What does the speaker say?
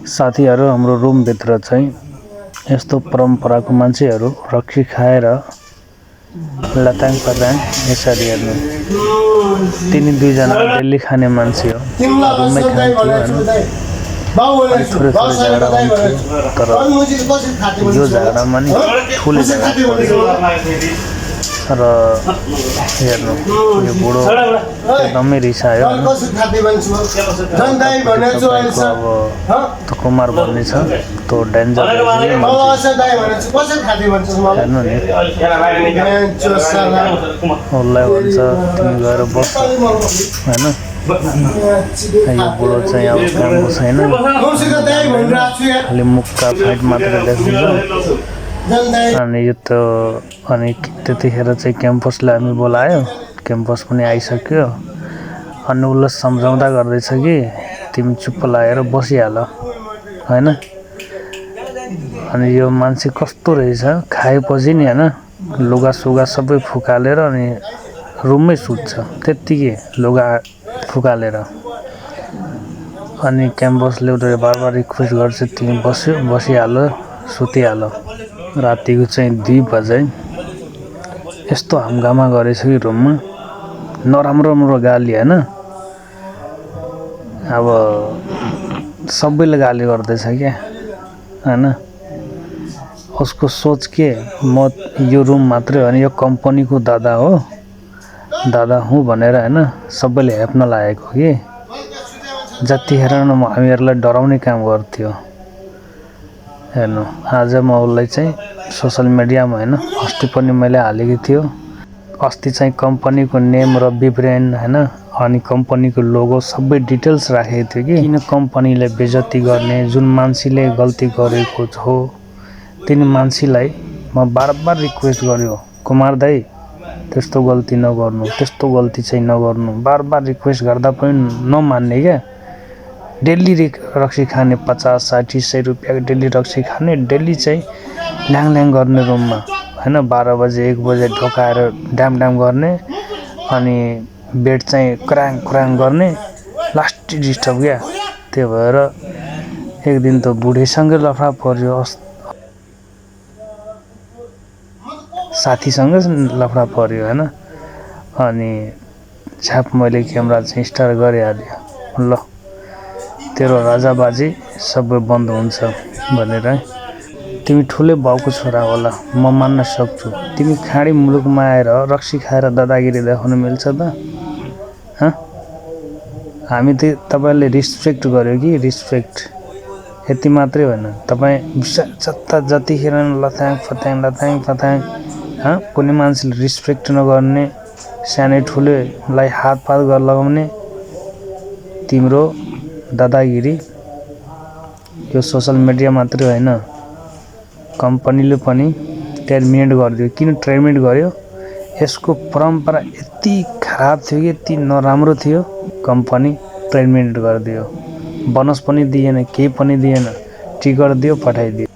साथीहरु हाम्रो रुम भित्र चाहिँ यस्तो परम्पराको मान्छेहरु रक्सी खाएर लताङ पताङ यसरी हेर्नु तिनी दुई जना डेली खाने मान्छे हो रुममै खान्थ्यो हैन थोरै झगडा हुन्थ्यो तर यो झगडामा नि ठुलो झगडा पर्यो र हेर्नु यो बुढो एकदमै रिसायो अब कुमार भन्ने छ त्यो डेन्जर हेर्नु नि उसलाई भन्छ तिमी गएर बस हैन यो बुढो चाहिँ अब कामको छैन खालि मुखका फाइट मात्र देखिन्छ अनि यो त अनि त्यतिखेर चाहिँ क्याम्पसले हामी बोलायो क्याम्पस पनि आइसक्यो अनि उसले सम्झाउँदा गर्दैछ कि तिमी चुप्प लागेर बसिहाल हैन अनि यो मान्छे कस्तो रहेछ खाएपछि नि हैन लुगा सुगा सबै फुकालेर अनि रुममै सुत्छ त्यतिकै लुगा फुकालेर अनि क्याम्पसले उनीहरूले बार रिक्वेस्ट गर्छ तिमी बसिहाल सुतिहाल रातिको चाहिँ 2 बजे यस्तो हंगामा गरेछ कि रुममा नराम्रो गाली हैन अब सबैले गाली गर्दैछ क्या हैन उसको सोच के म यो रुम मात्रै हो नि यो कम्पनीको दादा हो दादा हुँ भनेर हैन सबैले हेप्न लागेको कि जतिखेर हामीहरुलाई डराउने काम गर्थ्यो हेर्नु आज म उसलाई चाहिँ सोशल मिडियामा हैन अस्ति पनि मैले हालेको थियो अस्ति चाहिँ कम्पनीको नेम र विवरण हैन अनि कम्पनीको लोगो सबै डिटेल्स राखेको थियो कि किन कम्पनीले बेइज्जती गर्ने जुन मान्छेले गल्ती गरेको छ तिनी मान्छेलाई म बारबार रिक्वेस्ट गर्यो कुमार दाइ त्यस्तो गल्ती नगर्नु त्यस्तो गल्ती चाहिँ नगर्नु बारबार रिक्वेस्ट गर्दा पनि नमान्ने के डेली रक्सी खाने 50-60 100 रुपैयाँ डेली रक्सी खाने डेली चाहिँ ल्याङ गर्ने रुममा हैन 12 बजे 1 बजे ढोकाएर ड्याम गर्ने अनि बेड चाहिँ क्राङ गर्ने लास्ट डिस्टर्ब क्या त्यो भएर एक दिन त बुढीसँगै लफडा पर्यो साथीसँग लफडा पर्यो हैन अनि छाप मैले क्यामेरा चाहिँ स्टार्ट गरिहाल्यो ल तेरो राजाबाजी सबै बन्द हुन्छ भनेर तिमी ठुलै बाउको छोरा होला म मान्न सक्छु तिमी खाडी मुलुकमा आएर रक्सी खाएर दादागिरी देखाउन मिल्छ त ह हामी त तपाईले रिस्पेक्ट गर्यो कि रिस्पेक्ट यति मात्रै होइन तपाई जतिखेर लथाङ फथाङ ह कुनै मान्छेले रिस्पेक्ट नगर्ने सानै ठुलोलाई हातपात गर्न लगाउने तिम्रो दादागिरी यो सोशल मिडिया मात्रै होइन कम्पनीले पनि टर्मिनेट गरिदियो किन टर्मिनेट गर्यो यसको परम्परा यति खराब थियो कि यति नराम्रो थियो कम्पनी टर्मिनेट गरिदियो बोनस पनि दिएन केही पनि दिएन टिकट दियो पठाइदियो